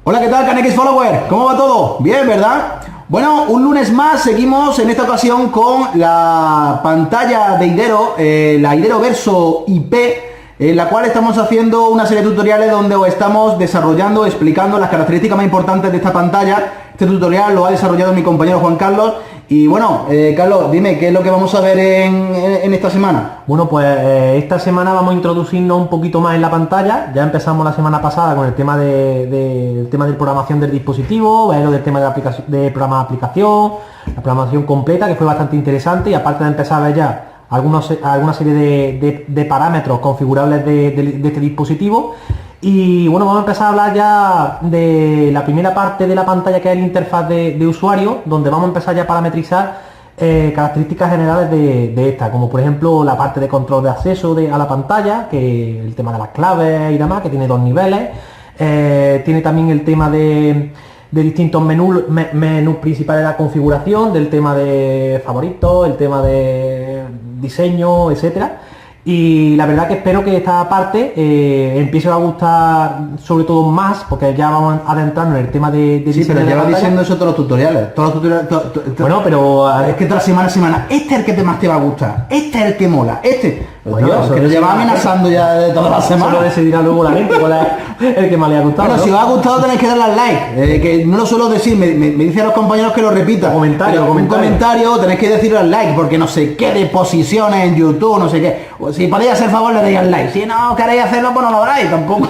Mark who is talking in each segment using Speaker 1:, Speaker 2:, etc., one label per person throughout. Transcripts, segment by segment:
Speaker 1: Hola, ¿qué tal, Canex Follower? ¿Cómo va todo? Bien, ¿verdad? Bueno, un lunes más seguimos en esta ocasión con la pantalla de Idero, la Idero Verso IP, en la cual estamos haciendo una serie de tutoriales donde os estamos desarrollando, explicando las características más importantes de esta pantalla. Este tutorial lo ha desarrollado mi compañero Juan Carlos. Y bueno, Carlos, dime, ¿qué es lo que vamos a ver en esta semana?
Speaker 2: Bueno, pues esta semana vamos a introducirnos un poquito más en la pantalla. Ya empezamos la semana pasada con el tema de programación del dispositivo, luego del tema de programa de aplicación, la programación completa, que fue bastante interesante, y aparte de empezar a ver ya alguna serie de parámetros configurables de este dispositivo. Y bueno, vamos a empezar a hablar ya de la primera parte de la pantalla, que es la interfaz de usuario, donde vamos a empezar ya a parametrizar características generales de esta, como por ejemplo la parte de control de acceso a la pantalla, que el tema de las claves y demás, que tiene dos niveles. Tiene también el tema de distintos menús principales de la configuración, del tema de favoritos, el tema de diseño, etcétera. Y la verdad que espero que esta parte empiece a gustar sobre todo más, porque ya vamos a adentrarnos en el tema de
Speaker 1: sí, pero llevas diciendo eso todos los tutoriales.
Speaker 2: Bueno, pero
Speaker 1: es que toda semana, este es el que más te va a gustar, este es el que mola, este.
Speaker 2: Bueno,
Speaker 1: Dios, que lo llevas amenazando ya de todas las semanas.
Speaker 2: Solo decidirá luego la gente cuál es el que más le ha gustado.
Speaker 1: Bueno,
Speaker 2: ¿no?
Speaker 1: si os ha gustado tenéis que darle al like, que no lo suelo decir, me dicen los compañeros que lo repita. Un comentario, tenéis que decirle al like, porque no sé qué de posiciones en YouTube, no sé qué. Si podéis hacer favor, le deis al like. Si no queréis hacerlo, pues no lo hagáis tampoco.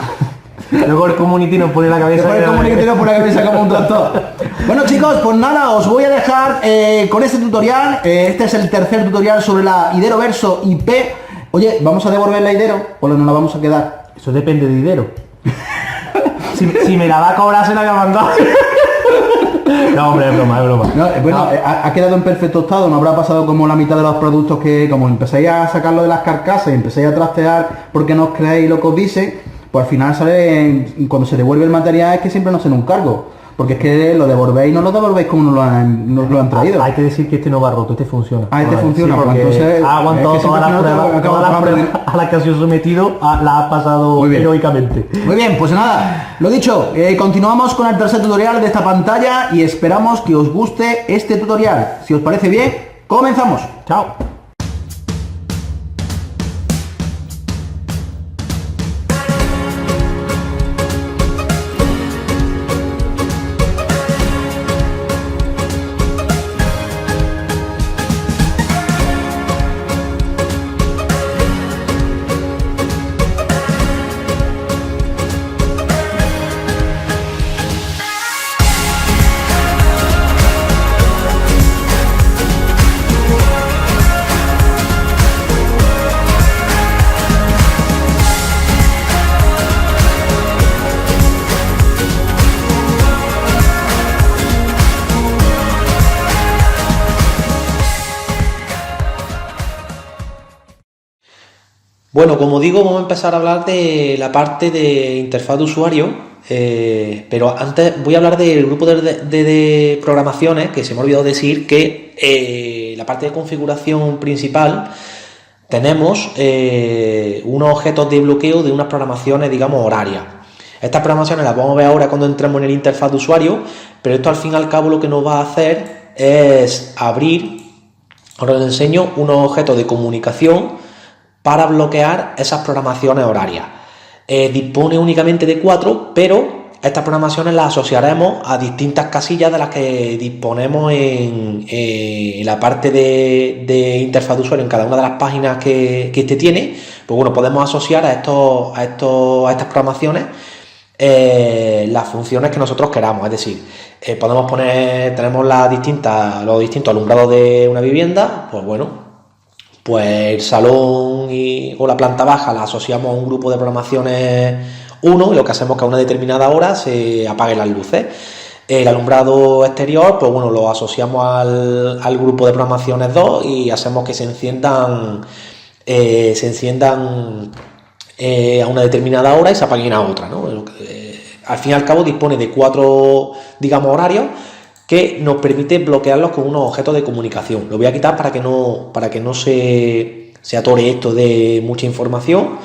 Speaker 2: Luego el community nos pone la cabeza.
Speaker 1: Después el community nos pone la cabeza como un tractor. Bueno, chicos, pues nada, os voy a dejar con este tutorial. Este es el tercer tutorial sobre la Idero Verso IP. Oye, ¿vamos a devolver la Idero o no la vamos a quedar?
Speaker 2: Eso depende de Idero. si me la va a cobrar, se la voy a mandar. No, hombre, es broma.
Speaker 1: No, bueno, no. Ha quedado en perfecto estado, no habrá pasado como la mitad de los productos que, como empezáis a sacarlo de las carcasas y empezáis a trastear porque no os creéis lo que os dicen, pues al final sale, cuando se devuelve el material, es que siempre no hacen un cargo. Porque es que lo devolvéis, no lo devolvéis como nos lo han traído.
Speaker 2: Hay que decir que este no va roto, este funciona.
Speaker 1: Este funciona,
Speaker 2: sí, porque
Speaker 1: entonces
Speaker 2: ha aguantado todas las pruebas a las que ha sido sometido, la ha pasado heroicamente.
Speaker 1: Muy bien, pues nada, lo dicho, continuamos con el tercer tutorial de esta pantalla y esperamos que os guste este tutorial. Si os parece bien, comenzamos.
Speaker 2: Chao.
Speaker 3: Bueno, como digo, vamos a empezar a hablar de la parte de interfaz de usuario, pero antes voy a hablar del grupo de programaciones, que se me ha olvidado decir que la parte de configuración principal tenemos unos objetos de bloqueo de unas programaciones, digamos, horarias. Estas programaciones las vamos a ver ahora cuando entremos en el interfaz de usuario, pero esto al fin y al cabo lo que nos va a hacer es abrir, ahora les enseño, unos objetos de comunicación para bloquear esas programaciones horarias. Dispone únicamente de 4, pero estas programaciones las asociaremos a distintas casillas de las que disponemos en la parte de interfaz de usuario en cada una de las páginas que este tiene. Pues bueno, podemos asociar a estas programaciones las funciones que nosotros queramos, es decir, podemos tenemos los distintos alumbrados de una vivienda, pues bueno, pues el salón o la planta baja la asociamos a un grupo de programaciones 1 y lo que hacemos es que a una determinada hora se apaguen las luces. El alumbrado exterior, pues bueno, lo asociamos al grupo de programaciones 2 y hacemos que se enciendan a una determinada hora y se apaguen a otra, ¿no? Al fin y al cabo dispone de 4, digamos, horarios que nos permite bloquearlos con unos objetos de comunicación. Lo voy a quitar para que no se atore esto de mucha información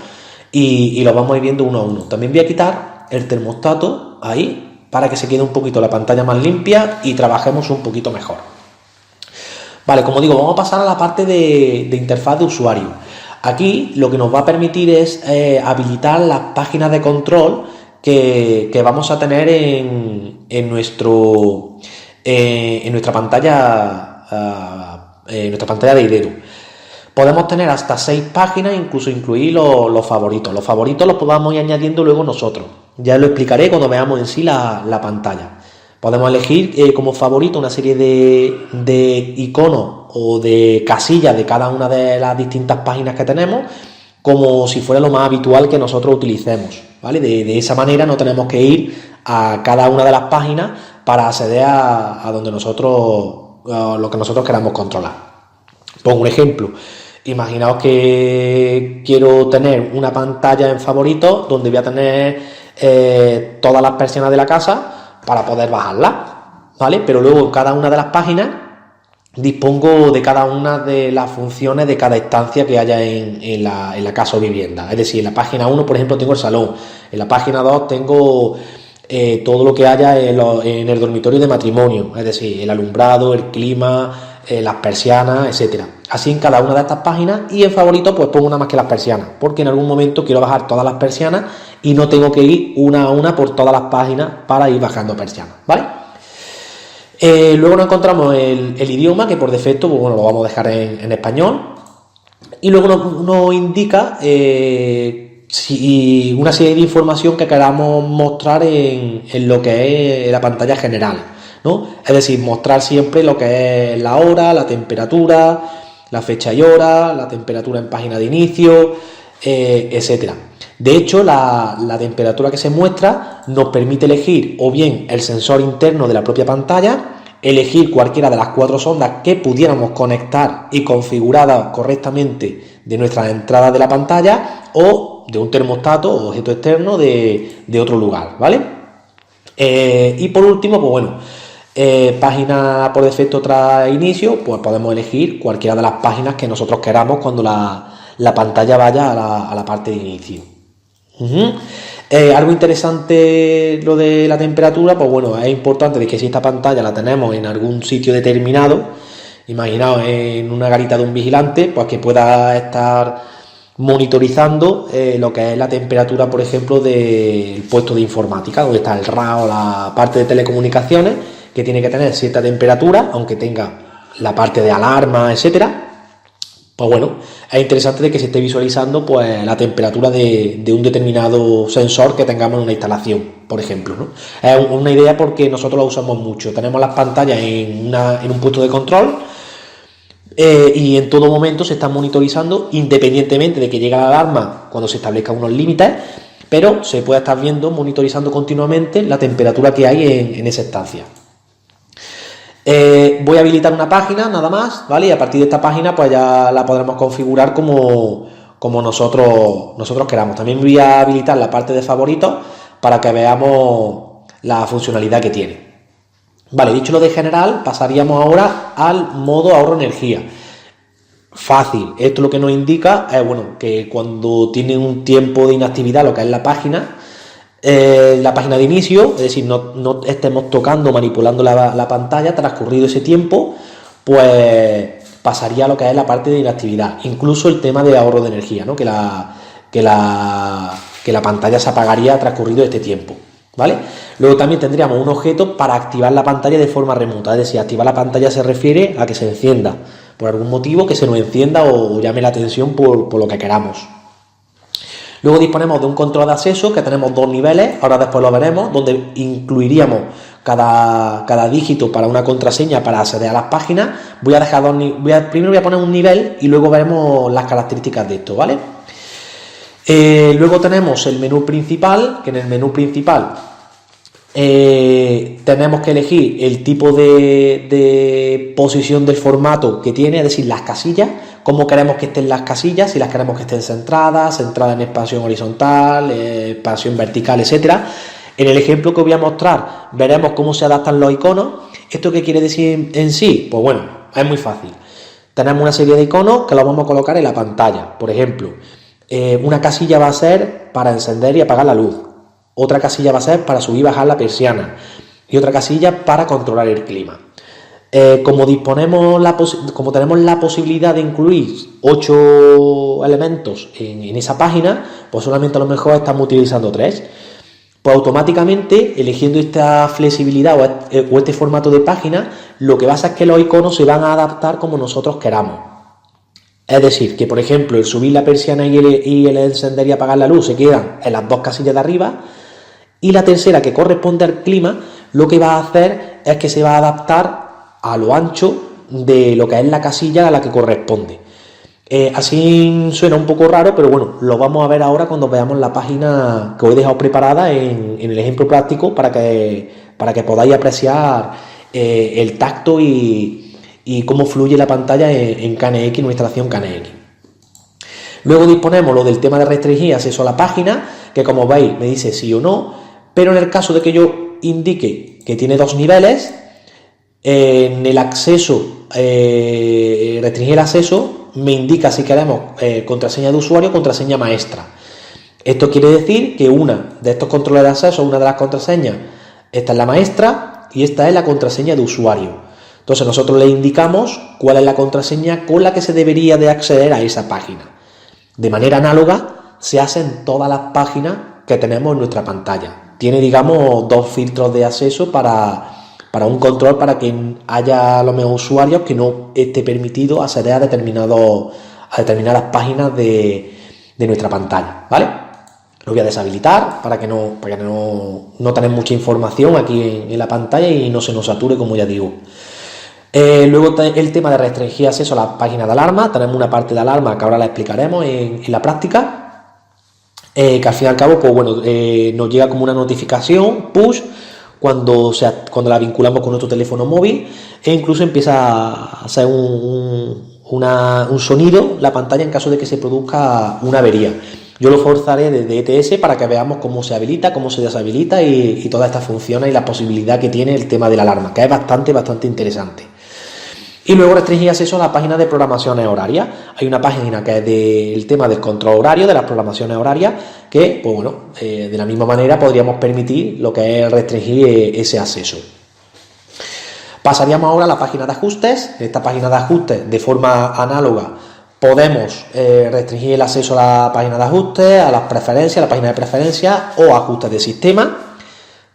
Speaker 3: y lo vamos a ir viendo uno a uno. También voy a quitar el termostato ahí, para que se quede un poquito la pantalla más limpia y trabajemos un poquito mejor. Vale, como digo, vamos a pasar a la parte de interfaz de usuario. Aquí lo que nos va a permitir es habilitar las páginas de control que vamos a tener en nuestra pantalla de Idero. Podemos tener hasta 6 páginas, incluso incluir los favoritos. Los favoritos los podamos ir añadiendo luego nosotros. Ya lo explicaré cuando veamos en sí la pantalla. Podemos elegir como favorito una serie de iconos o de casillas de cada una de las distintas páginas que tenemos, como si fuera lo más habitual que nosotros utilicemos, ¿vale? De esa manera no tenemos que ir a cada una de las páginas para acceder a donde lo que nosotros queramos controlar. Pongo un ejemplo. Imaginaos que quiero tener una pantalla en favoritos donde voy a tener todas las persianas de la casa para poder bajarla, ¿vale? Pero luego en cada una de las páginas dispongo de cada una de las funciones de cada estancia que haya en la casa o vivienda. Es decir, en la página 1, por ejemplo, tengo el salón. En la página 2 tengo todo lo que haya en el dormitorio de matrimonio. Es decir, el alumbrado, el clima, las persianas, etcétera. Así en cada una de estas páginas, y en favorito pues pongo nada más que las persianas, porque en algún momento quiero bajar todas las persianas y no tengo que ir una a una por todas las páginas para ir bajando persianas, ¿vale? Luego nos encontramos el idioma, que por defecto pues, bueno, lo vamos a dejar en español, y luego nos indica si una serie de información que queramos mostrar en lo que es la pantalla general, ¿no? Es decir, mostrar siempre lo que es la hora, la temperatura, la fecha y hora, la temperatura en página de inicio, etcétera. De hecho, la temperatura que se muestra nos permite elegir o bien el sensor interno de la propia pantalla, elegir cualquiera de las 4 sondas que pudiéramos conectar y configuradas correctamente de nuestras entradas de la pantalla, o de un termostato o objeto externo de otro lugar, ¿vale? Y por último, pues bueno, página por defecto tras inicio, pues podemos elegir cualquiera de las páginas que nosotros queramos cuando la pantalla vaya a la parte de inicio. Algo interesante lo de la temperatura, pues bueno, es importante de que si esta pantalla la tenemos en algún sitio determinado, imaginaos en una garita de un vigilante, pues que pueda estar monitorizando lo que es la temperatura, por ejemplo, del puesto de informática, donde está el RAO, la parte de telecomunicaciones, que tiene que tener cierta temperatura, aunque tenga la parte de alarma, etcétera. Pues bueno, es interesante de que se esté visualizando pues la temperatura de un determinado sensor que tengamos en una instalación, por ejemplo, ¿no? Es una idea porque nosotros la usamos mucho. Tenemos las pantallas en un puesto de control y en todo momento se está monitorizando, independientemente de que llegue la alarma cuando se establezcan unos límites, pero se puede estar viendo, monitorizando continuamente la temperatura que hay en esa estancia. Voy a habilitar una página nada más, ¿vale? Y a partir de esta página pues ya la podremos configurar como nosotros queramos. También voy a habilitar la parte de favoritos para que veamos la funcionalidad que tiene. Vale, dicho lo de general, pasaríamos ahora al modo ahorro energía. Fácil, esto lo que nos indica es bueno, que cuando tiene un tiempo de inactividad lo que es la página de inicio, es decir, no estemos tocando, manipulando la pantalla, transcurrido ese tiempo, pues pasaría a lo que es la parte de inactividad, incluso el tema de ahorro de energía, ¿no? que la pantalla se apagaría transcurrido este tiempo, ¿vale? Luego también tendríamos un objeto para activar la pantalla de forma remota, es decir, activar la pantalla se refiere a que se encienda, por algún motivo que se nos encienda o llame la atención por lo que queramos. Luego disponemos de un control de acceso que tenemos 2 niveles, ahora después lo veremos, donde incluiríamos cada dígito para una contraseña para acceder a las páginas. Primero voy a poner un nivel y luego veremos las características de esto, ¿vale? Luego tenemos el menú principal, que en el menú principal tenemos que elegir el tipo de posición del formato que tiene, es decir, las casillas, cómo queremos que estén las casillas, si las queremos que estén centradas en expansión horizontal, expansión vertical, etcétera. En el ejemplo que voy a mostrar veremos cómo se adaptan los iconos. ¿Esto qué quiere decir en sí? Pues bueno, es muy fácil. Tenemos una serie de iconos que los vamos a colocar en la pantalla. Por ejemplo, una casilla va a ser para encender y apagar la luz. otra casilla va a ser para subir y bajar la persiana y otra casilla para controlar el clima. Como tenemos la posibilidad de incluir 8 elementos en esa página, pues solamente a lo mejor estamos utilizando 3. Pues automáticamente, eligiendo esta flexibilidad o este formato de página, lo que pasa es que los iconos se van a adaptar como nosotros queramos. Es decir, que por ejemplo el subir la persiana y el encender y apagar la luz se quedan en las 2 casillas de arriba, y la tercera, que corresponde al clima, lo que va a hacer es que se va a adaptar a lo ancho de lo que es la casilla a la que corresponde. Así suena un poco raro, pero bueno, lo vamos a ver ahora cuando veamos la página que os he dejado preparada en el ejemplo práctico para que podáis apreciar el tacto y cómo fluye la pantalla en KNX, en nuestra instalación KNX. Luego disponemos lo del tema de restringir acceso a la página, que como veis me dice sí o no, pero en el caso de que yo indique que tiene 2 niveles, en el acceso, restringir el acceso, me indica si queremos contraseña de usuario o contraseña maestra. Esto quiere decir que una de estos controles de acceso, una de las contraseñas, esta es la maestra y esta es la contraseña de usuario. Entonces nosotros le indicamos cuál es la contraseña con la que se debería de acceder a esa página. De manera análoga se hace en todas las páginas que tenemos en nuestra pantalla. Tiene, digamos, 2 filtros de acceso para un control, para que haya a los mismos usuarios que no esté permitido acceder a determinadas páginas de nuestra pantalla, ¿vale? Lo voy a deshabilitar para que no tenemos mucha información aquí en la pantalla y no se nos sature, como ya digo. Luego el tema de restringir acceso a la página de alarma. Tenemos una parte de alarma que ahora la explicaremos en la práctica, que al fin y al cabo pues bueno, nos llega como una notificación push cuando la vinculamos con nuestro teléfono móvil, e incluso empieza a hacer un sonido la pantalla en caso de que se produzca una avería. Yo lo forzaré desde ETS para que veamos cómo se habilita, cómo se deshabilita y todas estas funciones y la posibilidad que tiene el tema de la alarma, que es bastante interesante. Y luego restringir acceso a la página de programaciones horarias. Hay una página que es del tema del control horario, de las programaciones horarias, que, pues bueno, de la misma manera podríamos permitir lo que es restringir ese acceso. Pasaríamos ahora a la página de ajustes. En esta página de ajustes, de forma análoga, podemos restringir el acceso a la página de ajustes, a las preferencias, a la página de preferencias o ajustes de sistema.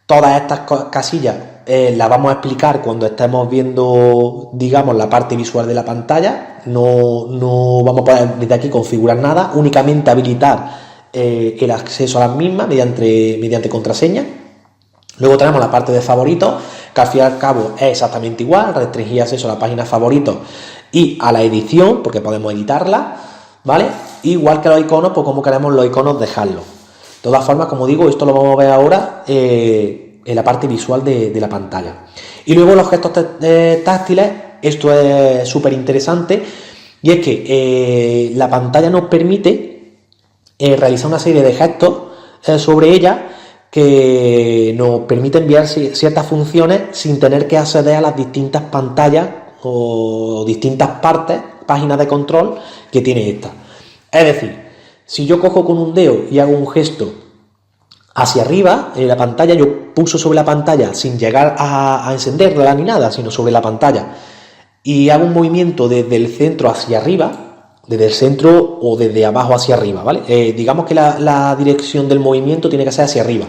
Speaker 3: Todas estas casillas las vamos a explicar cuando estemos viendo, digamos, la parte visual de la pantalla. No vamos a poder desde aquí configurar nada, únicamente habilitar el acceso a las mismas mediante contraseña. Luego tenemos la parte de favoritos, que al fin y al cabo es exactamente igual, restringir acceso a la página favoritos y a la edición, porque podemos editarla, ¿vale? Igual que los iconos, pues como queremos los iconos dejarlos. De todas formas, como digo, esto lo vamos a ver ahora en la parte visual de la pantalla. Y luego los gestos táctiles. Esto es súper interesante, y es que la pantalla nos permite realizar una serie de gestos sobre ella que nos permite enviar ciertas funciones sin tener que acceder a las distintas pantallas o distintas páginas de control que tiene esta. Es decir, si yo cojo con un dedo y hago un gesto hacia arriba en la pantalla, yo pulso sobre la pantalla sin llegar a encenderla ni nada, sino sobre la pantalla, y hago un movimiento desde el centro hacia arriba, desde el centro o desde abajo hacia arriba, ¿vale? Digamos que la dirección del movimiento tiene que ser hacia arriba.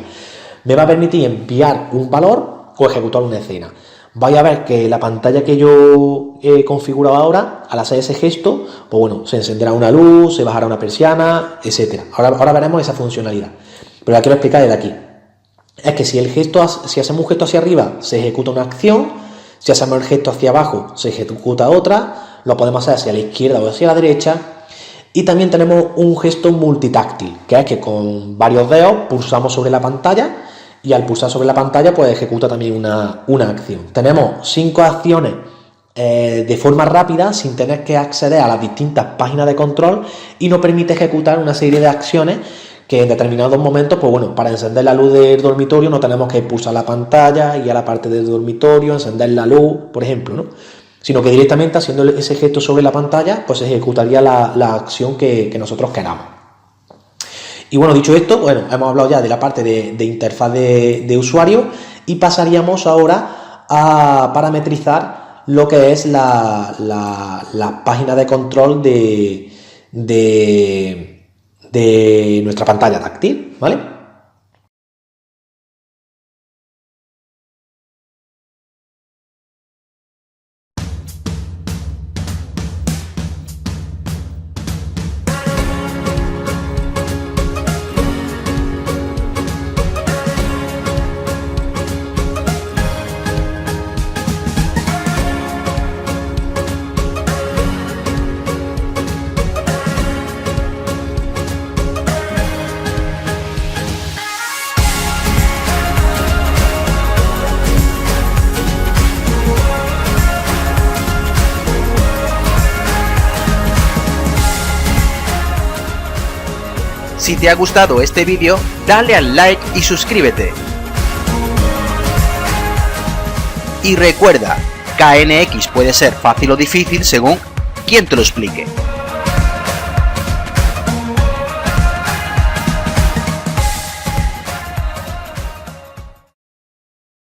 Speaker 3: Me va a permitir enviar un valor o ejecutar una escena. Vais a ver que la pantalla que yo he configurado ahora, al hacer ese gesto, pues bueno, se encenderá una luz, se bajará una persiana, etcétera. Ahora veremos esa funcionalidad, pero la quiero explicar desde aquí. Es que si hacemos un gesto hacia arriba, se ejecuta una acción; si hacemos el gesto hacia abajo, se ejecuta otra. Lo podemos hacer hacia la izquierda o hacia la derecha. Y también tenemos un gesto multitáctil, que es que con varios dedos pulsamos sobre la pantalla, y al pulsar sobre la pantalla pues ejecuta también una acción. Tenemos 5 acciones de forma rápida, sin tener que acceder a las distintas páginas de control, y nos permite ejecutar una serie de acciones que en determinados momentos, pues bueno, para encender la luz del dormitorio no tenemos que pulsar la pantalla, ir a la parte del dormitorio, encender la luz, por ejemplo, ¿no? Sino que directamente haciendo ese gesto sobre la pantalla, pues se ejecutaría la acción que nosotros queramos. Y bueno, dicho esto, bueno, hemos hablado ya de la parte de interfaz de usuario y pasaríamos ahora a parametrizar lo que es la página de control de nuestra pantalla táctil, ¿vale?
Speaker 4: Si te ha gustado este vídeo, dale al like y suscríbete. Y recuerda, KNX puede ser fácil o difícil según quien te lo explique.